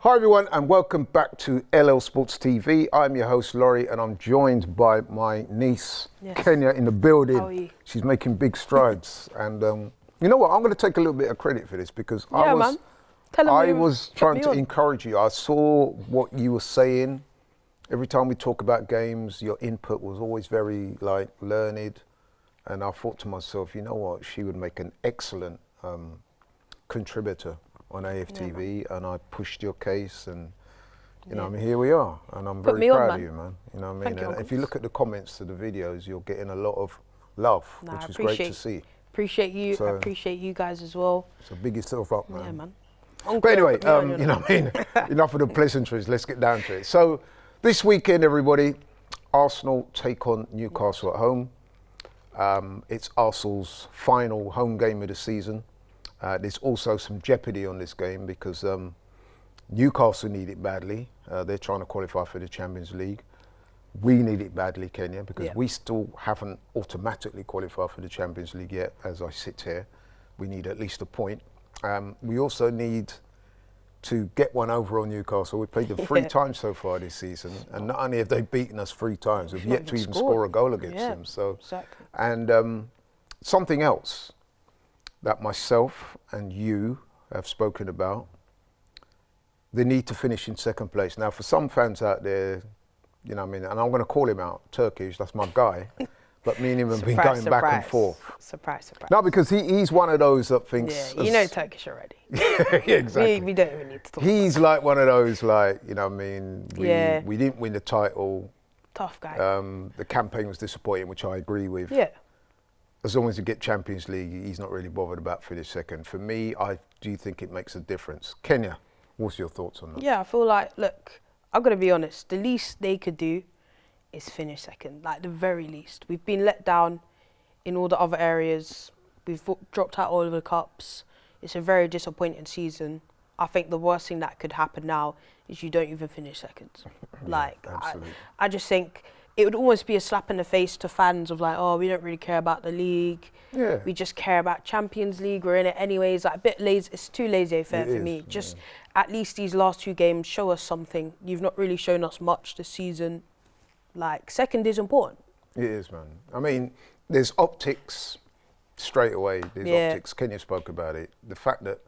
Hi everyone and welcome back to LL Sports TV. I'm your host Laurie and I'm joined by my niece Kenya in the building. How are you? She's making big strides and you know what, I'm going to take a little bit of credit for this because I was trying to encourage you. I saw what you were saying. Every time we talk about games, your input was always very learned, and I thought to myself, you know what, she would make an excellent contributor on AFTV, and I pushed your case, and you know, I mean, here we are, and I'm very proud of you, man. You know what I mean? And if you look at the comments to the videos, you're getting a lot of love, which is great to see. Appreciate you. I appreciate you guys as well. So big yourself up, man. Yeah, man. But anyway, you know what I mean? Enough of the pleasantries. Let's get down to it. So this weekend, everybody, Arsenal take on Newcastle at home. It's Arsenal's final home game of the season. There's also some jeopardy on this game because Newcastle need it badly. They're trying to qualify for the Champions League. We need it badly, Kenya, because we still haven't automatically qualified for the Champions League yet. As I sit here, we need at least a point. We also need to get one over on Newcastle. We played them 3 times so far this season, and not only have they beaten us 3 times, we've yet to even score a goal against them. So, and something else that myself and you have spoken about, the need to finish in second place. Now, for some fans out there, you know what I mean, and I'm going to call him out, Turkish, that's my guy, but me and him have been going back and forth. Surprise. No, because he's one of those that thinks... Yeah, you know Turkish already. Yeah, exactly. We don't even need to talk He's like one of those, like, you know what I mean, we didn't win the title. Tough guy. The campaign was disappointing, which I agree with. Yeah. As long as you get Champions League, he's not really bothered about finish second. For me, I do think it makes a difference. Kenya, what's your thoughts on that? Yeah, I feel like, look, I've got to be honest, the least they could do is finish second, like the very least. We've been let down in all the other areas. We've dropped out all of the cups. It's a very disappointing season. I think the worst thing that could happen now is you don't even finish second. Like, I just think it would almost be a slap in the face to fans of like, oh, we don't really care about the league. Yeah. We just care about Champions League. We're in it anyways. Like a bit lazy. It's too laissez-faire for me. Just at least these last 2 games, show us something. You've not really shown us much this season. Like, second is important. It is, man. I mean, there's optics straight away. There's optics. Kenya spoke about it. The fact that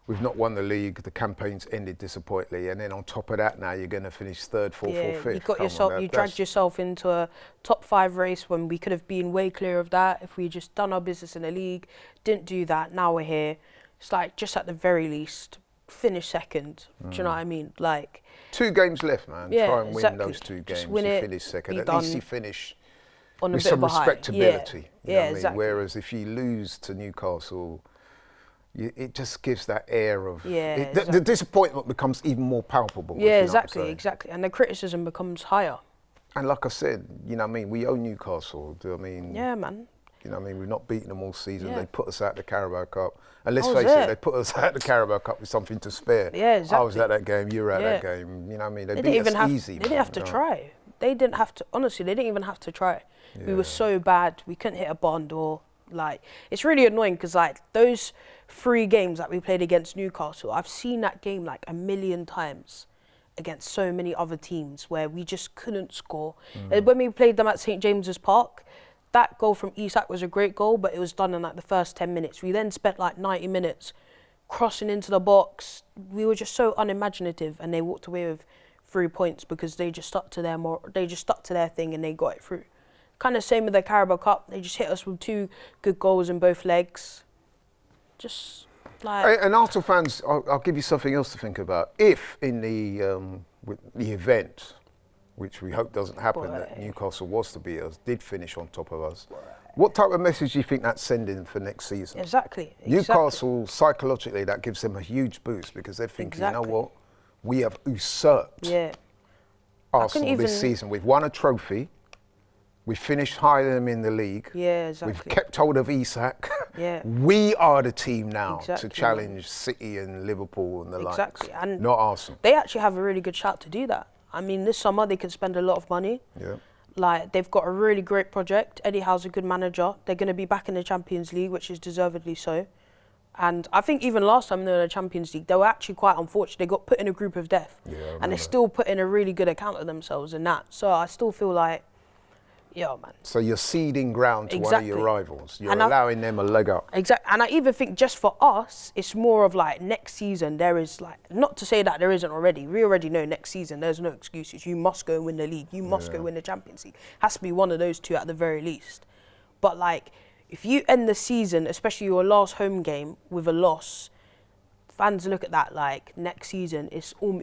we've not won the league, the campaign's ended disappointingly, and then on top of that, now you're going to finish 3rd, 4th, or 5th. You dragged yourself into a top 5 race when we could have been way clear of that if we just done our business in the league. Didn't do that. Now we're here. It's like, just at the very least, finish second. Do you know what I mean? Like 2 games left, man. Try and win those 2 games. You finish second. At least you finish on with some respectability. You know what I mean? Whereas if you lose to Newcastle, it just gives that air of the disappointment becomes even more palpable. Yeah, exactly, and the criticism becomes higher. And like I said, you know what I mean, we own Newcastle. Do you know what I mean? Yeah, man. You know what I mean? We've not beaten them all season. Yeah. They put us out the Carabao Cup. And let's face it, they put us out the Carabao Cup with something to spare. Yeah, exactly. I was at that game, you were at that game. You know what I mean? They beat us easy. They didn't have to try. They didn't have to, honestly, they didn't even have to try. Yeah. We were so bad, we couldn't hit a barn door. Like, it's really annoying because like those 3 games that we played against Newcastle, I've seen that game like a million times against so many other teams where we just couldn't score. And when we played them at St James's Park, that goal from Isak was a great goal, but it was done in like the first 10 minutes. We then spent like 90 minutes crossing into the box. We were just so unimaginative, and they walked away with 3 points because they just stuck to their thing and they got it through. Kind of same with the Carabao Cup. They just hit us with 2 good goals in both legs. Just like... And Arsenal fans, I'll give you something else to think about. If in the event, which we hope doesn't happen, that Newcastle was to beat us, did finish on top of us, what type of message do you think that's sending for next season? Exactly. Newcastle, psychologically, that gives them a huge boost because they're thinking, you know what, we have usurped Arsenal this season. We've won a trophy. We finished higher than them in the league. Yeah, exactly. We've kept hold of Isak. Yeah. We are the team now to challenge City and Liverpool and the likes. And not Arsenal. They actually have a really good shout to do that. I mean, this summer they can spend a lot of money. Yeah. Like, they've got a really great project. Eddie Howe's a good manager. They're going to be back in the Champions League, which is deservedly so. And I think even last time they were in the Champions League, they were actually quite unfortunate. They got put in a group of death. And they still put in a really good account of themselves in that. So I still feel like, yeah, man. So you're ceding ground to one of your rivals. You're allowing them a leg up. Exactly. And I even think just for us, it's more of like next season, there is like, not to say that there isn't already. We already know next season, there's no excuses. You must go and win the league. You must go win the Champions League. Has to be one of those two at the very least. But like, if you end the season, especially your last home game, with a loss, fans look at that like next season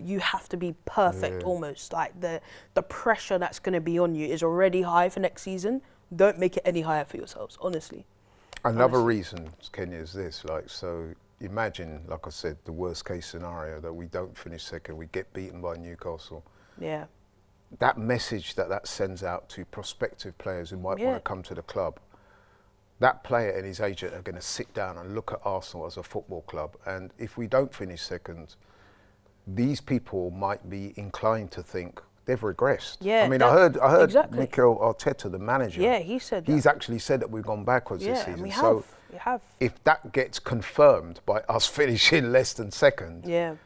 you have to be perfect almost. Like the pressure that's going to be on you is already high for next season. Don't make it any higher for yourselves, honestly. Another reason, Kenya, is this. Like, so imagine, like I said, the worst case scenario that we don't finish second, we get beaten by Newcastle. Yeah. That message that sends out to prospective players who might want to come to the club. That player and his agent are going to sit down and look at Arsenal as a football club. And if we don't finish second, these people might be inclined to think they've regressed. Yeah, I mean, I heard exactly. Mikel Arteta, the manager. Yeah, he said that. He's actually said that we've gone backwards this season. And we so have. If that gets confirmed by us finishing less than second,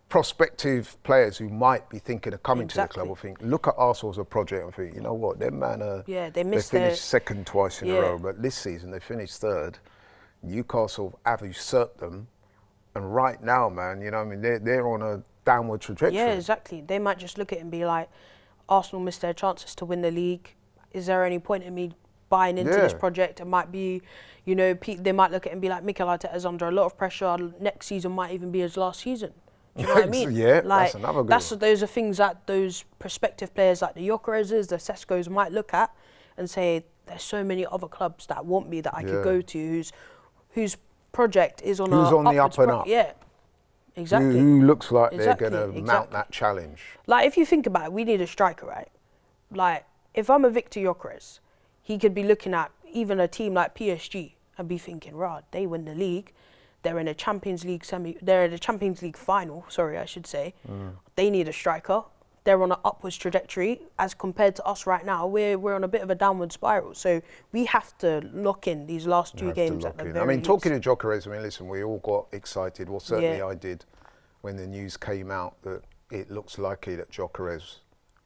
prospective players who might be thinking of coming to the club will think, look at Arsenal as a project and think, you know what, them man are, they finished second twice in a row, but this season they finished third. Newcastle have usurped them, and right now, man, you know what I mean, they're on a downward trajectory. Yeah, exactly. They might just look at it and be like, Arsenal missed their chances to win the league. Is there any point in me buying into this project? It might be, you know, they might look at it and be like, Mikel Arteta's under a lot of pressure. Next season might even be his last season. Do you know what I mean? Yeah, like, that's another good one. Those are things that those prospective players like the Gyökereses, the Seskos might look at and say, there's so many other clubs that want me that I could go to whose project is on the up and up. Yeah, exactly. Who looks like they're going to mount that challenge. Like, if you think about it, we need a striker, right? Like, if I'm a Victor Gyökeres, he could be looking at even a team like PSG and be thinking, right, they win the league. They're in a Champions League they're in a Champions League final, I should say. They need a striker. They're on an upwards trajectory as compared to us right now. We're on a bit of a downward spiral. So we have to lock in these last two games at the very least. I mean, talking to Gyökeres, I mean, listen, we all got excited. Well, certainly I did when the news came out that it looks likely that Gyökeres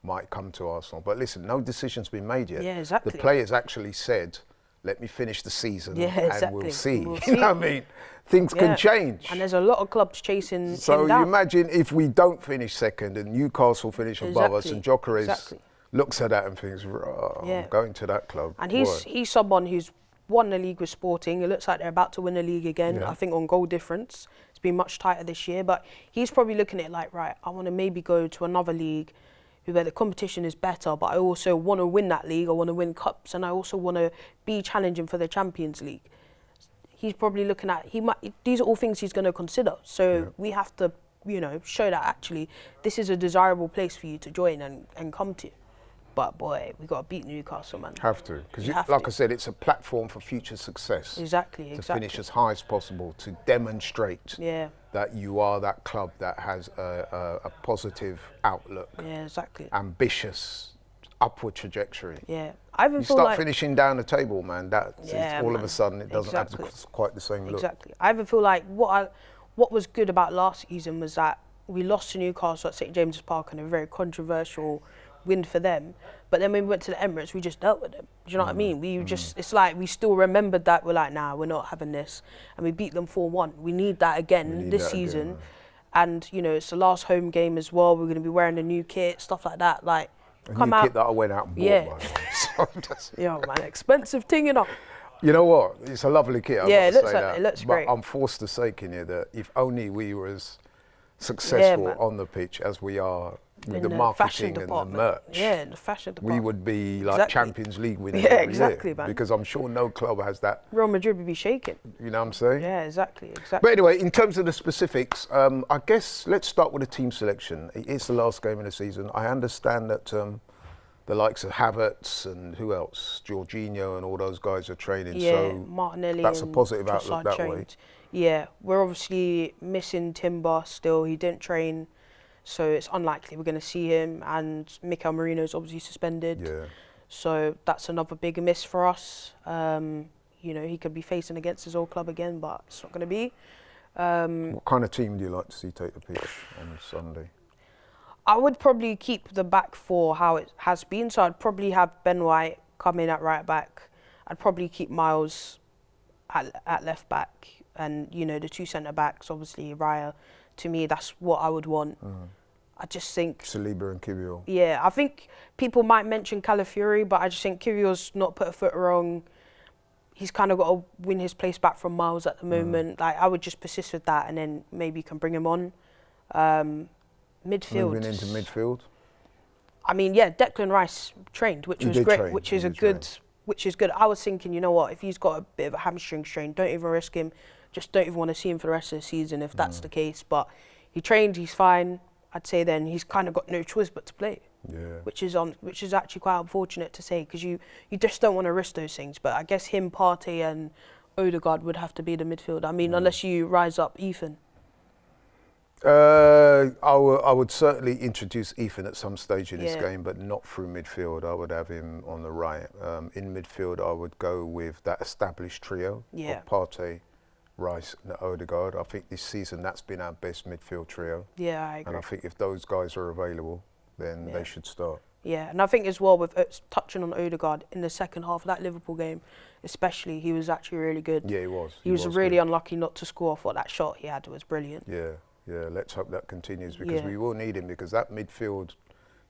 might come to Arsenal. But listen, no decision's been made yet. Yeah, exactly. The players actually said, let me finish the season and we'll see. We'll you know what I mean? Things can change. And there's a lot of clubs chasing So him down. you imagine if we don't finish second and Newcastle finish above us and Gyökeres looks at that and thinks, I'm going to that club. And he's someone who's won the league with Sporting. It looks like they're about to win the league again, I think on goal difference. It's been much tighter this year. But he's probably looking at it like, right, I want to maybe go to another league where the competition is better, but I also want to win that league. I want to win cups, and I also want to be challenging for the Champions League. He's probably looking at, these are all things he's going to consider. So we have to, you know, show that actually this is a desirable place for you to join and come to. But boy, we got to beat Newcastle, man. Have to, because like I said, it's a platform for future success. Exactly. To finish as high as possible, to demonstrate that you are that club that has a positive outlook. Yeah, exactly. Ambitious, upward trajectory. Yeah, I even you feel start like finishing down the table, man. All of a sudden it doesn't have quite the same look. Exactly. I even feel like what was good about last season was that we lost to Newcastle at St James's Park in a very controversial win for them, but then when we went to the Emirates, we just dealt with them. Do you know what I mean? We just, it's like we still remembered that. We're like, nah, we're not having this, and we beat them 4-1. We need that again this season, and you know, it's the last home game as well. We're going to be wearing a new kit, stuff like that. Like, come out. Kit that I went out and bought. Yeah, man, expensive thing, you know. You know what? It's a lovely kit. It looks great. But I'm forced to say, Kenya, that if only we were as successful on the pitch as we are with the marketing and the merch, in the fashion department, we would be like Champions League winners every year, man. Because I'm sure no club has that. Real Madrid would be shaking. You know what I'm saying? Yeah, exactly. But anyway, in terms of the specifics, I guess let's start with the team selection. It's the last game of the season. I understand that the likes of Havertz and who else, Jorginho and all those guys are training. Yeah, so Martinelli. That's a positive outlook that way. Yeah, we're obviously missing Timber still. He didn't train, so it's unlikely we're going to see him. And Mikel Merino's obviously suspended. Yeah. So that's another big miss for us. you know, he could be facing against his old club again, but it's not going to be. What kind of team do you like to see take the pitch on Sunday? I would probably keep the back four how it has been. So I'd probably have Ben White come in at right back. I'd probably keep Miles at left back, and you know, the two centre backs. Obviously, Raya. To me, that's what I would want. I just think Saliba and Kiwior. Yeah, I think people might mention Calafiori, but I just think Kiwior's not put a foot wrong. He's kind of got to win his place back from Miles at the moment. Like, I would just persist with that, and then maybe you can bring him on. Midfield. Moving into midfield. I mean, yeah, Declan Rice trained, which was great, which is good. I was thinking, you know what, if he's got a bit of a hamstring strain, don't even risk him. Just don't even want to see him for the rest of the season if that's the case. But he trained, he's fine. I'd say then he's kind of got no choice but to play. Yeah. Which is actually quite unfortunate to say, because you just don't want to risk those things. But I guess him, Partey and Odegaard would have to be the midfield. I mean, unless you rise up Ethan. I would certainly introduce Ethan at some stage in this game, but not through midfield. I would have him on the right. In midfield, I would go with that established trio of Partey, Rice and Odegaard. I think this season that's been our best midfield trio. Yeah, I agree. And I think if those guys are available, then they should start. Yeah, and I think as well, with touching on Odegaard, in the second half of that Liverpool game, especially, he was actually really good. Yeah, he was. He was really unlucky not to score. I thought that shot he had was brilliant. Yeah, let's hope that continues, because we will need him, because that midfield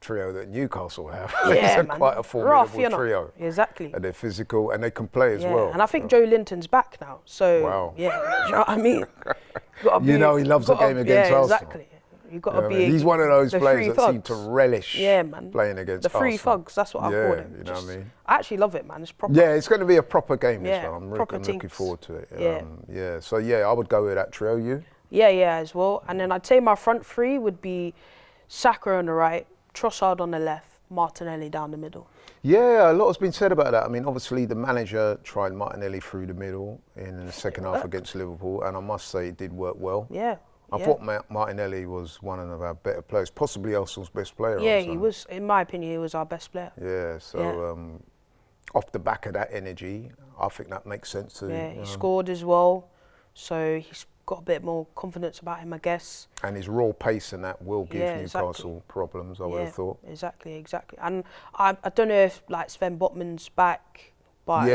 trio that Newcastle have is quite a formidable trio. Exactly. And they're physical and they can play as well. And I think Joe Linton's back now. So, do you know what I mean? You know, he loves the game against Arsenal. Exactly. You've got to be. He's one of those players that seem to relish playing against Arsenal. The free thugs, that's what I call them. You know what I mean? I actually love it, man. It's proper. Yeah, it's going to be a proper game as well. I'm looking forward to it. So, I would go with that trio. You? Yeah, as well. And then I'd say my front three would be Saka on the right, Trossard on the left, Martinelli down the middle. Yeah, a lot has been said about that. I mean, obviously the manager tried Martinelli through the middle in the second half against Liverpool, and I must say it did work well. Yeah. I thought Martinelli was one of our better players, possibly Arsenal's best player. Yeah, he was, in my opinion, he was our best player. Yeah, so off the back of that energy, I think that makes sense to. Yeah, he scored as well, so he's got a bit more confidence about him, I guess. And his raw pace and that will give Newcastle problems, I would have thought. Exactly. And I don't know if like Sven Botman's back, but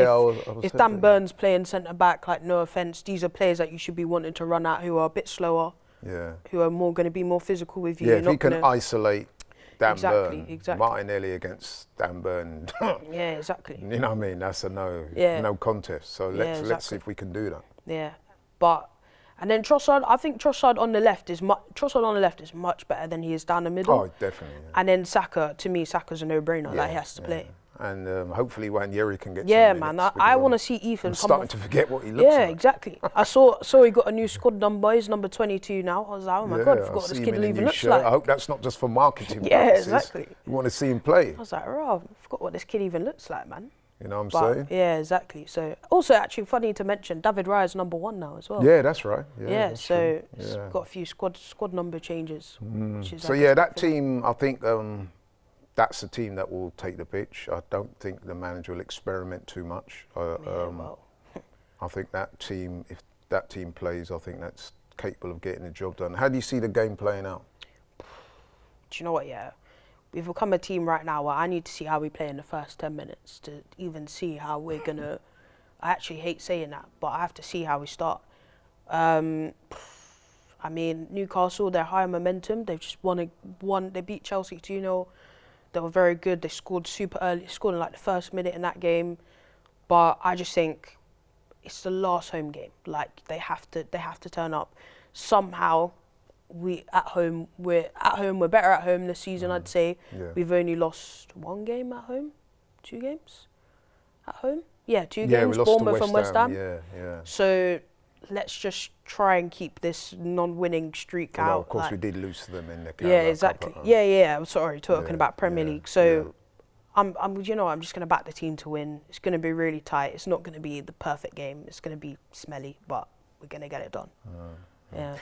if Dan Burns playing centre back, like, no offence, these are players that you should be wanting to run at, who are a bit slower, who are more going to be more physical with you. Yeah, if you can isolate Dan Burn, Martinelli against Dan Burn. Yeah, exactly. You know what I mean? That's a no contest. So let's see if we can do that. Yeah, but. And then Trossard, I think Trossard on the left is much better than he is down the middle. Oh, definitely. Yeah. And then Saka, to me, Saka's a no-brainer. Like, he has to play. And hopefully Wanyeri can get some minutes. I want to see Ethan. I'm starting to forget what he looks like. Yeah, exactly. I saw he got a new squad number. He's number 22 now. I was like, oh my God, I forgot what this kid even looks like. I hope that's not just for marketing purposes. Exactly. You want to see him play. I was like, I forgot what this kid even looks like, man. You know what I'm saying? Yeah, exactly. So, also actually funny to mention, David Raya's number 1 now as well. Yeah, that's right. So it's got a few squad number changes. So that team, I think that's the team that will take the pitch. I don't think the manager will experiment too much. I think that team, if that team plays, I think that's capable of getting the job done. How do you see the game playing out? Do you know what? Yeah. We've become a team right now where I need to see how we play in the first 10 minutes to even see how we're going to... I actually hate saying that, but I have to see how we start. I mean, Newcastle, they're high momentum. They've just won. They beat Chelsea 2-0. They were very good. They scored super early. Scored in like the first minute in that game. But I just think it's the last home game. Like, they have to turn up. Somehow... We're better at home this season, I'd say. Yeah. We've only lost 1 game at home, 2 games at home. Yeah, 2 games, Bournemouth and West Ham. Yeah. So let's just try and keep this non-winning streak out. Of course, we did lose to them in the Carabao exactly. Cup. I'm sorry, talking about Premier League. So I'm just going to back the team to win. It's going to be really tight. It's not going to be the perfect game. It's going to be smelly, but we're going to get it done. Yeah.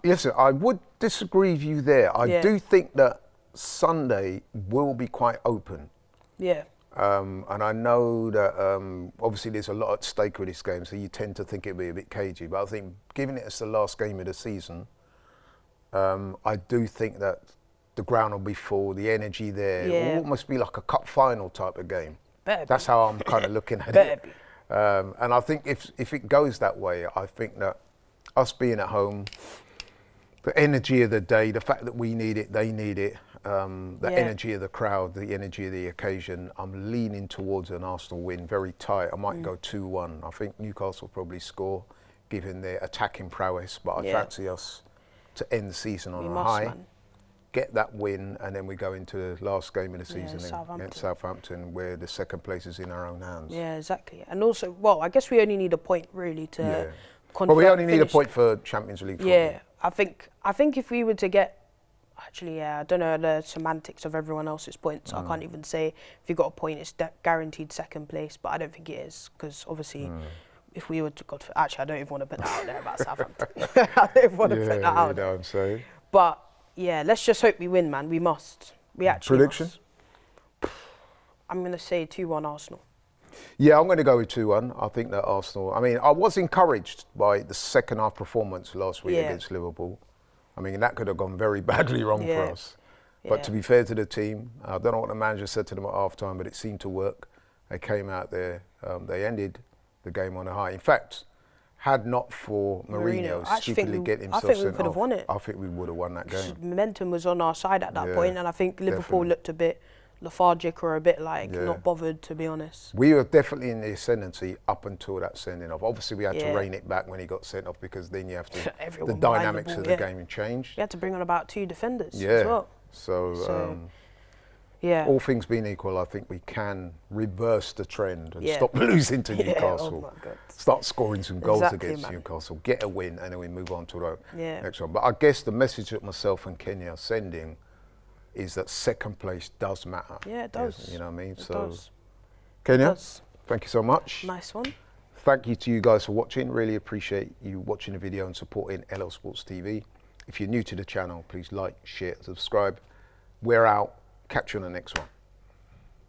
Listen, I would disagree with you there. I do think that Sunday will be quite open. Yeah. And I know that obviously there's a lot at stake with this game, so you tend to think it'll be a bit cagey. But I think, given it as the last game of the season, I do think that the ground will be full, the energy there. Yeah. It will almost be like a cup final type of game. Better That's be. how I'm kind of looking at Better it. be. And I think if it goes that way, I think that us being at home, the energy of the day, the fact that we need it, they need it, the energy of the crowd, the energy of the occasion, I'm leaning towards an Arsenal win, very tight. I might go 2-1. I think Newcastle will probably score, given their attacking prowess, but I fancy us to end the season on a high, get that win, and then we go into the last game of the season against Southampton, where the second place is in our own hands. Yeah, exactly. And also, well, I guess we only need a point really to confirm. Well, we only need a point for Champions League football. Yeah, I think if we were to get, actually, I don't know the semantics of everyone else's points. I can't even say if you got a point, it's guaranteed second place, but I don't think it is, because obviously, if we were to, actually, I don't even want to put that out there about Southampton. I don't even want to put that out there. You know what I'm saying? But yeah, let's just hope we win, man. We must. We actually Prediction? must. I'm going to say 2-1 Arsenal. Yeah, I'm going to go with 2-1. I think that Arsenal, I mean, I was encouraged by the second half performance last week against Liverpool. I mean, that could have gone very badly wrong for us. But to be fair to the team, I don't know what the manager said to them at half time, but it seemed to work. They came out there, they ended the game on a high. In fact, had not for Mourinho stupidly getting himself sent off, I think we could have won it. I think we would have won that game. Momentum was on our side at that point, and I think Liverpool looked a bit lethargic or a bit like not bothered, to be honest. We were definitely in the ascendancy up until that sending off. Obviously, we had to rein it back when he got sent off, because then you have to, the dynamics of the game changed. You had to bring on about 2 defenders as well. So all things being equal, I think we can reverse the trend and stop losing to Newcastle. Oh my God. Start scoring some goals against Newcastle, get a win, and then we move on to the next one. But I guess the message that myself and Kenya are sending is that second place does matter. Yeah, it does. You know what I mean? It does. Kenya, thank you so much. Nice one. Thank you to you guys for watching. Really appreciate you watching the video and supporting LL Sports TV. If you're new to the channel, please like, share, subscribe. We're out. Catch you on the next one.